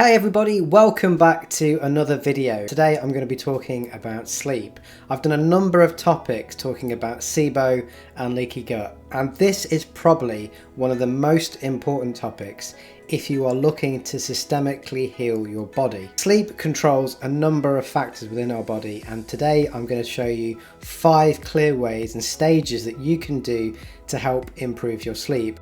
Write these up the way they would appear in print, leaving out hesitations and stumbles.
Hey everybody, welcome back to another video. Today I'm going to be talking about sleep. I've done a number of topics talking about SIBO and leaky gut, and this is probably one of the most important topics if you are looking to systemically heal your body. Sleep controls a number of factors within our body, and today I'm going to show you 5 clear ways and stages that you can do to help improve your sleep.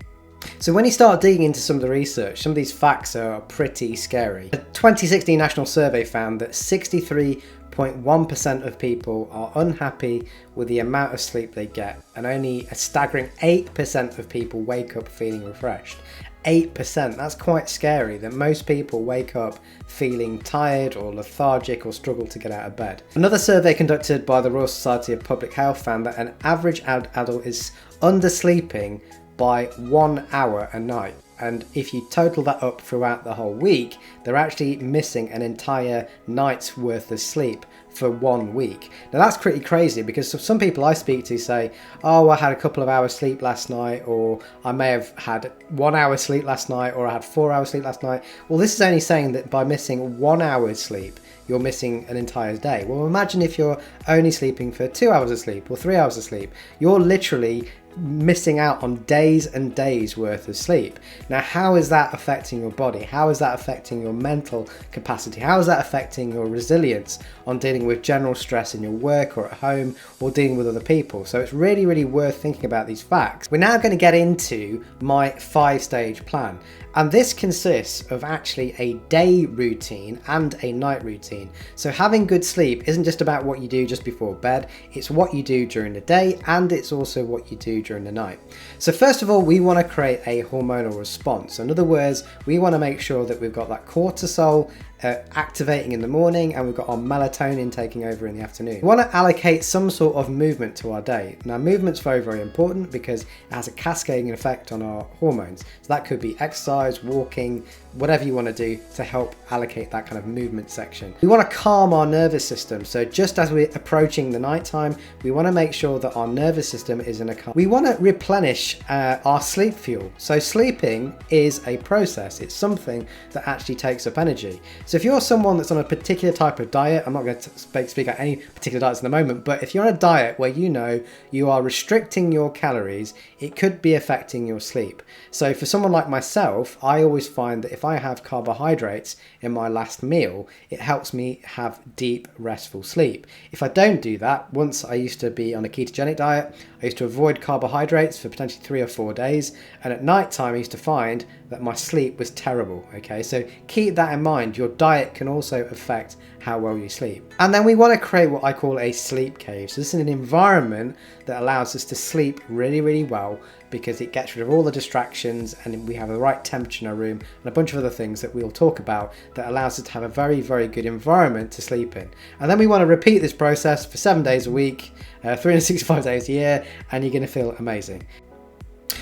So when you start digging into some of the research, some of these facts are pretty scary. A 2016 national survey found that 63.1% of people are unhappy with the amount of sleep they get, and only a staggering 8% of people wake up feeling refreshed. 8%, that's quite scary, that most people wake up feeling tired or lethargic or struggle to get out of bed. Another survey conducted by the Royal Society of Public Health found that an average adult is undersleeping by 1 hour a night, and if you total that up throughout the whole week, they're actually missing an entire night's worth of sleep for 1 week. Now that's pretty crazy, because some people I speak to say, oh, I had a couple of hours sleep last night, or I may have had 1 hour sleep last night, or I had 4 hours sleep last night. Well, this is only saying that by missing 1 hour's sleep, you're missing an entire day. Well, imagine if you're only sleeping for 2 hours of sleep or 3 hours of sleep. You're literally missing out on days and days worth of sleep. Now, how is that affecting your body? How is that affecting your mental capacity? How is that affecting your resilience on dealing with general stress in your work or at home or dealing with other people? So it's really, really worth thinking about these facts. We're now going to get into my 5-stage plan. And this consists of actually a day routine and a night routine. So having good sleep isn't just about what you do just before bed, it's what you do during the day, and it's also what you do during the night. So first of all, we want to create a hormonal response. In other words, we want to make sure that we've got that cortisol activating in the morning, and we've got our melatonin taking over in the afternoon. We want to allocate some sort of movement to our day. Now, movement's very, very important because it has a cascading effect on our hormones. So that could be exercise, walking, whatever you want to do to help allocate that kind of movement section. We want to calm our nervous system. So just as we're approaching the nighttime, we want to make sure that our nervous system is in a calm. We want to replenish our sleep fuel. So sleeping is a process. It's something that actually takes up energy. So if you're someone that's on a particular type of diet, I'm not going to speak out any particular diets in the moment, but if you're on a diet where you know you are restricting your calories, it could be affecting your sleep. So for someone like myself, I always find that if I have carbohydrates in my last meal, it helps me have deep, restful sleep. If I don't do that, once I used to be on a ketogenic diet, I used to avoid carbohydrates for potentially 3 or 4 days, and at night time I used to find that my sleep was terrible. Okay, so keep that in mind. Your diet can also affect how well you sleep. And then we want to create what I call a sleep cave. So this is an environment that allows us to sleep really, really well, because it gets rid of all the distractions, and we have the right temperature in our room and a bunch of other things that we'll talk about that allows us to have a very, very good environment to sleep in. And then we want to repeat this process for 7 days a week, 365 days a year, and you're going to feel amazing.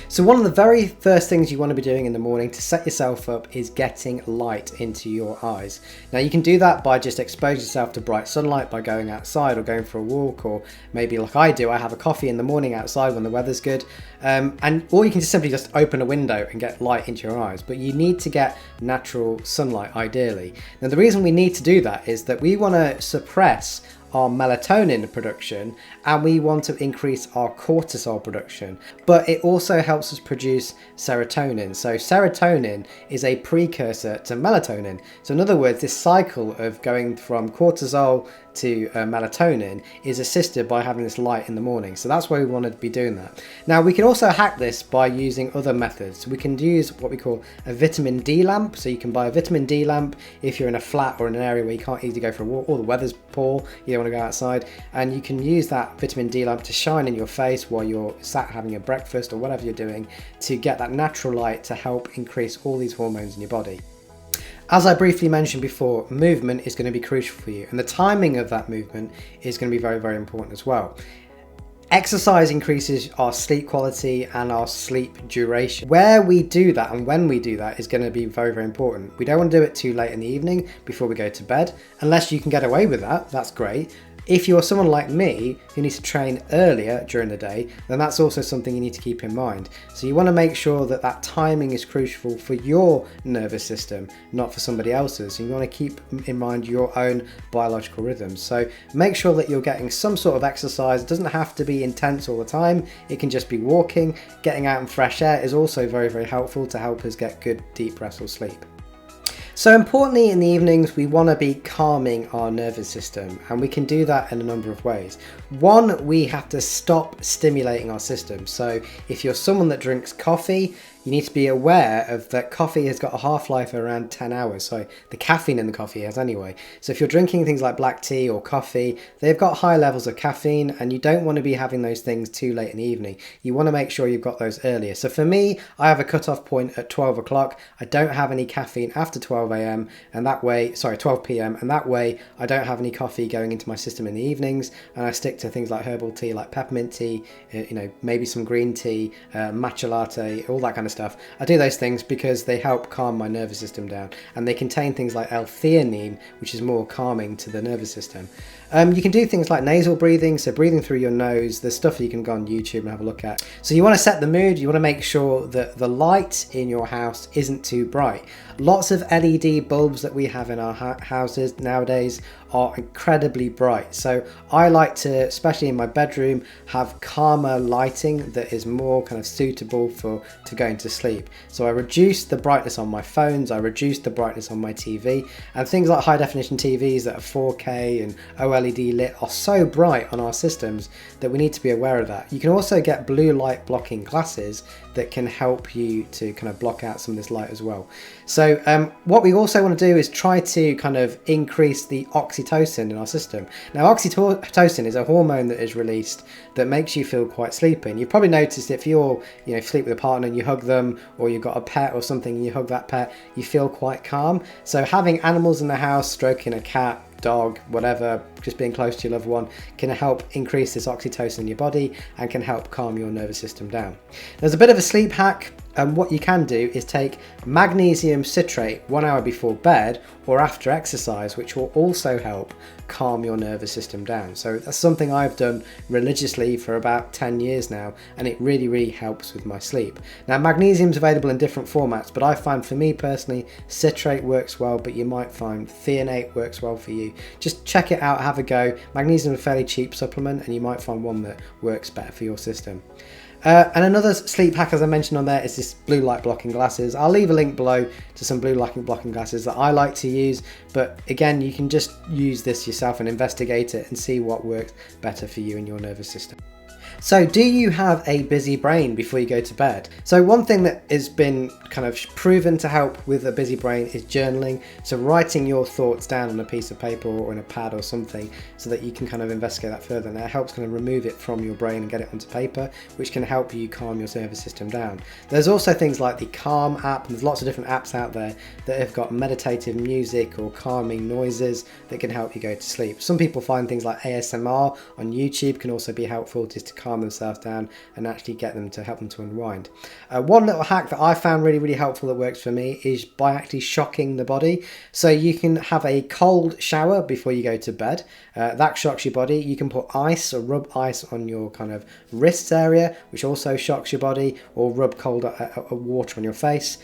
So one of the very first things you want to be doing in the morning to set yourself up is getting light into your eyes. Now you can do that by just exposing yourself to bright sunlight by going outside or going for a walk, or maybe like I do, I have a coffee in the morning outside when the weather's good, or you can just simply just open a window and get light into your eyes, but you need to get natural sunlight ideally. Now the reason we need to do that is that we want to suppress our melatonin production, and we want to increase our cortisol production, but it also helps us produce serotonin. So serotonin is a precursor to melatonin. So in other words, this cycle of going from cortisol to melatonin is assisted by having this light in the morning. So that's why we want to be doing that. Now we can also hack this by using other methods. We can use what we call a vitamin D lamp. So you can buy a vitamin D lamp if you're in a flat or in an area where you can't easily go for a walk, or the weather's poor, you don't want to go outside, and you can use that vitamin D lamp to shine in your face while you're sat having a breakfast or whatever you're doing, to get that natural light to help increase all these hormones in your body. As I briefly mentioned before, movement is going to be crucial for you, and the timing of that movement is going to be very, very important as well. Exercise increases our sleep quality and our sleep duration. Where we do that and when we do that is going to be very, very important. We don't want to do it too late in the evening before we go to bed, unless you can get away with that, that's great. If you're someone like me who needs to train earlier during the day, then that's also something you need to keep in mind. So you want to make sure that that timing is crucial for your nervous system, not for somebody else's. You want to keep in mind your own biological rhythms. So make sure that you're getting some sort of exercise. It doesn't have to be intense all the time. It can just be walking. Getting out in fresh air is also very, very helpful to help us get good, deep, restful sleep. So importantly, in the evenings, we want to be calming our nervous system, and we can do that in a number of ways. One, we have to stop stimulating our system. So if you're someone that drinks coffee, you need to be aware of that coffee has got a half-life of around 10 hours. So the caffeine in the coffee has anyway. So if you're drinking things like black tea or coffee, they've got high levels of caffeine, and you don't want to be having those things too late in the evening. You want to make sure you've got those earlier. So for me, I have a cutoff point at 12 o'clock. I don't have any caffeine after 12 a.m. and that way, 12 p.m. and that way I don't have any coffee going into my system in the evenings, and I stick to things like herbal tea, like peppermint tea, maybe some green tea, matcha latte, all that kind of stuff. I do those things because they help calm my nervous system down, and they contain things like L-theanine, which is more calming to the nervous system. You can do things like nasal breathing, so breathing through your nose. There's stuff that you can go on YouTube and have a look at. So you want to set the mood. You want to make sure that the light in your house isn't too bright. Lots of LED bulbs that we have in our houses nowadays are incredibly bright. So I like to, especially in my bedroom, have calmer lighting that is more kind of suitable to going to sleep. So I reduce the brightness on my phones, I reduce the brightness on my TV, and things like high definition TVs that are 4K and OLED lit are so bright on our systems that we need to be aware of that. You can also get blue light blocking glasses that can help you to kind of block out some of this light as well. So what we also want to do is try to kind of increase the oxytocin in our system. Now oxytocin is a hormone that is released that makes you feel quite sleepy. And you've probably noticed if you're, sleep with a partner and you hug them, or you've got a pet or something and you hug that pet, you feel quite calm. So having animals in the house, stroking a cat, dog, whatever, just being close to your loved one can help increase this oxytocin in your body and can help calm your nervous system down. There's a bit of a sleep hack. What you can do is take magnesium citrate 1 hour before bed or after exercise, which will also help calm your nervous system down. So that's something I've done religiously for about 10 years now, and it really, really helps with my sleep. Now, magnesium's available in different formats, but I find for me personally, citrate works well, but you might find threonate works well for you. Just check it out, have a go. Magnesium is a fairly cheap supplement, and you might find one that works better for your system. And another sleep hack, as I mentioned on there, is this blue light blocking glasses. I'll leave a link below to some blue light blocking glasses that I like to use, but again, you can just use this yourself and investigate it and see what works better for you and your nervous system. So do you have a busy brain before you go to bed? So one thing that has been kind of proven to help with a busy brain is journaling. So writing your thoughts down on a piece of paper or in a pad or something so that you can kind of investigate that further. And that helps kind of remove it from your brain and get it onto paper, which can help you calm your nervous system down. There's also things like the Calm app, and there's lots of different apps out there that have got meditative music or calming noises that can help you go to sleep. Some people find things like ASMR on YouTube can also be helpful just to calm themselves down and actually get them to help them to unwind. One little hack that I found really, really helpful that works for me is by actually shocking the body. So you can have a cold shower before you go to bed. That shocks your body. You can put ice or rub ice on your kind of wrists area, which also shocks your body, or rub cold water on your face.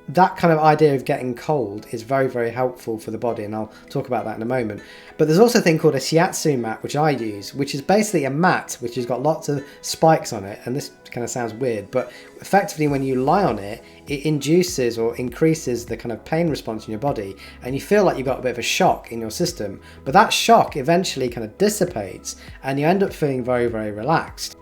That kind of idea of getting cold is very, very helpful for the body, and I'll talk about that in a moment. But there's also a thing called a shiatsu mat, which I use, which is basically a mat which has got lots of spikes on it, and this kind of sounds weird, but effectively when you lie on it, it induces or increases the kind of pain response in your body, and you feel like you've got a bit of a shock in your system, but that shock eventually kind of dissipates and you end up feeling very, very relaxed.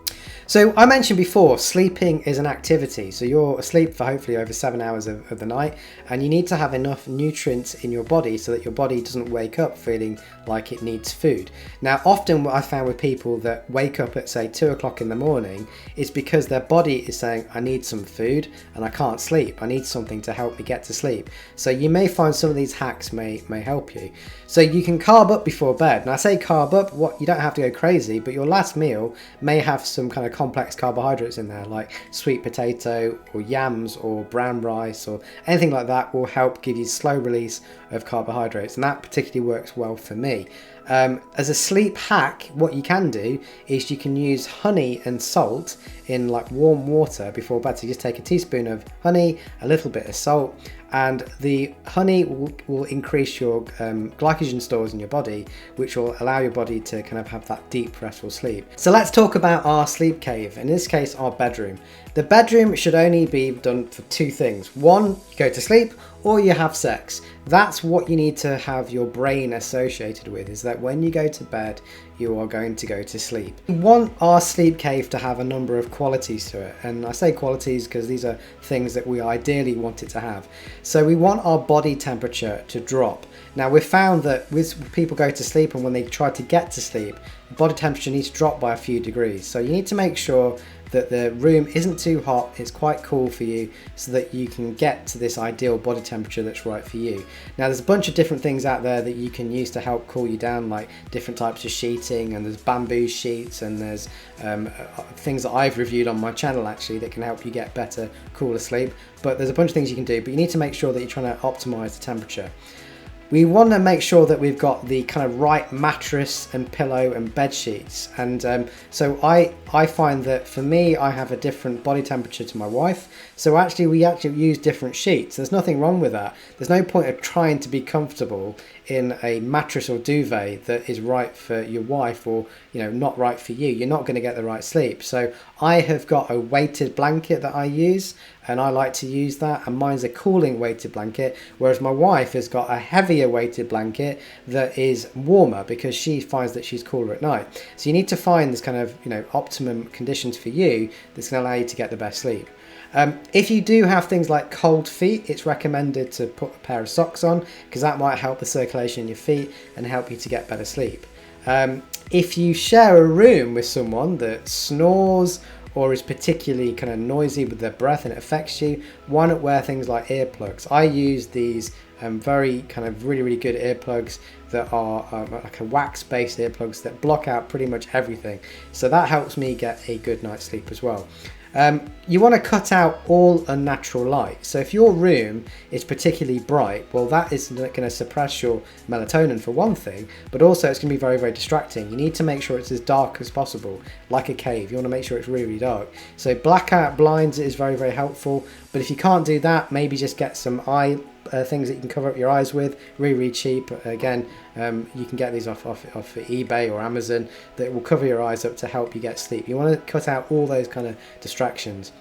So I mentioned before, sleeping is an activity. So you're asleep for hopefully over 7 hours of the night, and you need to have enough nutrients in your body so that your body doesn't wake up feeling like it needs food. Now, often what I found with people that wake up at say 2 o'clock in the morning is because their body is saying, I need some food and I can't sleep. I need something to help me get to sleep. So you may find some of these hacks may help you. So you can carb up before bed. And I say carb up, you don't have to go crazy, but your last meal may have some kind of complex carbohydrates in there, like sweet potato or yams or brown rice or anything like that, that will help give you slow release of carbohydrates, and that particularly works well for me. As a sleep hack, what you can do is you can use honey and salt in like warm water before bed. So you just take a teaspoon of honey, a little bit of salt, and the honey will increase your glycogen stores in your body, which will allow your body to kind of have that deep restful sleep. So let's talk about our sleep cave, in this case our bedroom. The bedroom should only be done for two things. One, you go to sleep, or you have sex. That's what you need to have your brain associated with, is that when you go to bed, you are going to go to sleep. We want our sleep cave to have a number of qualities to it. And I say qualities because these are things that we ideally want it to have. So we want our body temperature to drop. Now we've found that with people go to sleep and when they try to get to sleep, the body temperature needs to drop by a few degrees. So you need to make sure that the room isn't too hot, it's quite cool for you, so that you can get to this ideal body temperature that's right for you. Now there's a bunch of different things out there that you can use to help cool you down, like different types of sheeting, and there's bamboo sheets, and there's things that I've reviewed on my channel actually that can help you get better, cooler sleep. But there's a bunch of things you can do, but you need to make sure that you're trying to optimize the temperature. We want to make sure that we've got the kind of right mattress and pillow and bed sheets, and so I find that for me I have a different body temperature to my wife, so we actually use different sheets. There's nothing wrong with that. There's no point of trying to be comfortable in a mattress or duvet that is right for your wife, or not right for you. You're not going to get the right sleep. So I have got a weighted blanket that I use, and I like to use that, and mine's a cooling weighted blanket, whereas my wife has got a heavier weighted blanket that is warmer because she finds that she's cooler at night. So you need to find this kind of optimum conditions for you that's going to allow you to get the best sleep. If you do have things like cold feet, it's recommended to put a pair of socks on, because that might help the circulation in your feet and help you to get better sleep. If you share a room with someone that snores or is particularly kind of noisy with their breath and it affects you, why not wear things like earplugs? I use these very kind of really good earplugs that are like a wax-based earplugs that block out pretty much everything. So that helps me get a good night's sleep as well. You want to cut out all unnatural light. So if your room is particularly bright, well, that is going to suppress your melatonin for one thing, but also it's going to be very distracting. You need to make sure it's as dark as possible, like a cave. You want to make sure it's really dark. So blackout blinds is very helpful, but if you can't do that, maybe just get some eye things that you can cover up your eyes with, really cheap. Again, you can get these off eBay or Amazon that will cover your eyes up to help you get sleep. You want to cut out all those kind of distractions.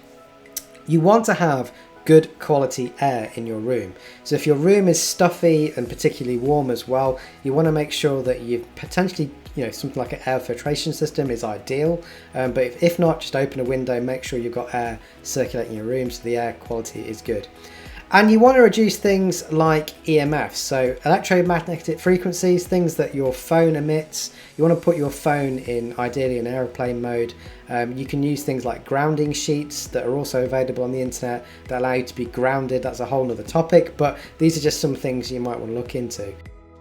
You want to have good quality air in your room. So if your room is stuffy and particularly warm as well, you want to make sure that you've potentially something like an air filtration system is ideal, but if not, just open a window, make sure you've got air circulating your room so the air quality is good. And you want to reduce things like EMFs, so electromagnetic frequencies, things that your phone emits. You want to put your phone in ideally in airplane mode. You can use things like grounding sheets that are also available on the internet that allow you to be grounded. That's a whole nother topic, but these are just some things you might want to look into.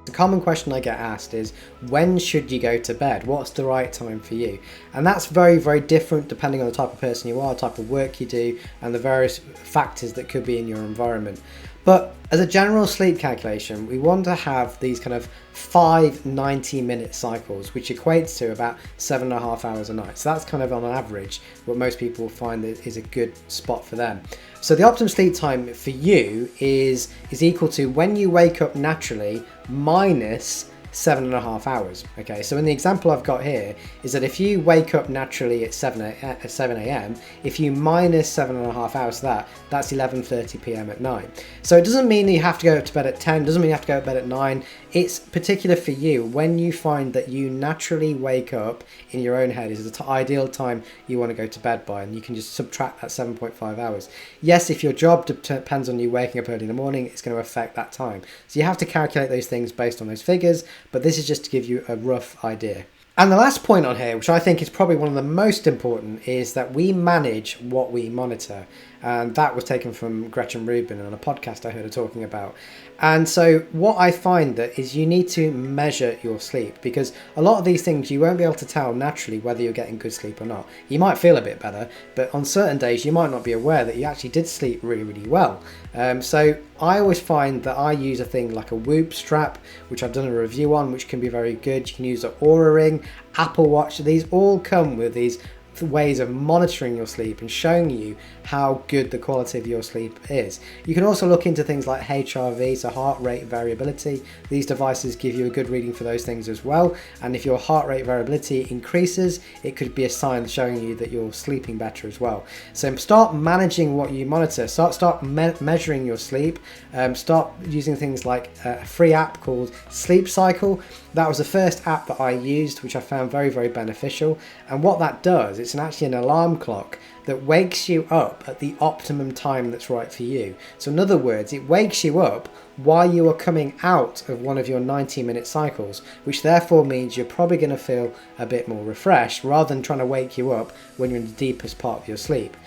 The common question I get asked is, when should you go to bed? What's the right time for you? And that's very different depending on the type of person you are, the type of work you do, and the various factors that could be in your environment. But as a general sleep calculation, we want to have these kind of 5 90-minute cycles, which equates to about 7.5 hours a night. So that's kind of on average what most people find is a good spot for them. So the optimum sleep time for you is equal to when you wake up naturally minus 7.5 hours. Okay, so in the example I've got here is that if you wake up naturally at 7 a.m, if you minus 7.5 hours to that's 11:30 p.m. at night. So it doesn't mean that you have to go to bed at 10, doesn't mean you have to go to bed at 9. It's particular for you. When you find that you naturally wake up in your own head is the ideal time you want to go to bed by, and you can just subtract that 7.5 hours. Yes, if your job depends on you waking up early in the morning, it's going to affect that time. So you have to calculate those things based on those figures, but this is just to give you a rough idea. And the last point on here, which I think is probably one of the most important, is that we manage what we monitor. and that was taken from Gretchen Rubin on a podcast I heard her talking about. And so what I find that is you need to measure your sleep, because a lot of these things you won't be able to tell naturally whether you're getting good sleep or not. You might feel a bit better, but on certain days you might not be aware that you actually did sleep really, really well. So I always find that I use a thing like a Whoop strap, which I've done a review on, which can be very good. You can use an Oura Ring, Apple Watch. These all come with these ways of monitoring your sleep and showing you how good the quality of your sleep is. You can also look into things like HRV, so heart rate variability. These devices give you a good reading for those things as well, and if your heart rate variability increases, it could be a sign showing you that you're sleeping better as well. So start managing what you monitor, start measuring your sleep, start using things like a free app called Sleep Cycle. That was the first app that I used, which I found very, very beneficial. And what that does, it's actually an alarm clock that wakes you up at the optimum time that's right for you. So in other words, it wakes you up while you are coming out of one of your 90-minute cycles, which therefore means you're probably going to feel a bit more refreshed rather than trying to wake you up when you're in the deepest part of your sleep.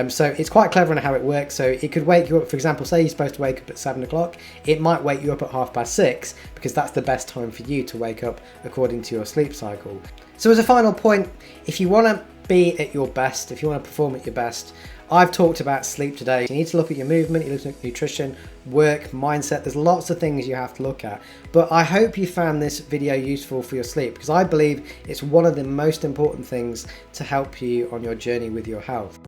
So it's quite clever in how it works. So it could wake you up, for example, say you're supposed to wake up at 7 o'clock, it might wake you up at 6:30 because that's the best time for you to wake up according to your sleep cycle. So as a final point, if you want to be at your best, if you want to perform at your best, I've talked about sleep today. You need to look at your movement, you look at nutrition, work, mindset. There's lots of things you have to look at. But I hope you found this video useful for your sleep, because I believe it's one of the most important things to help you on your journey with your health.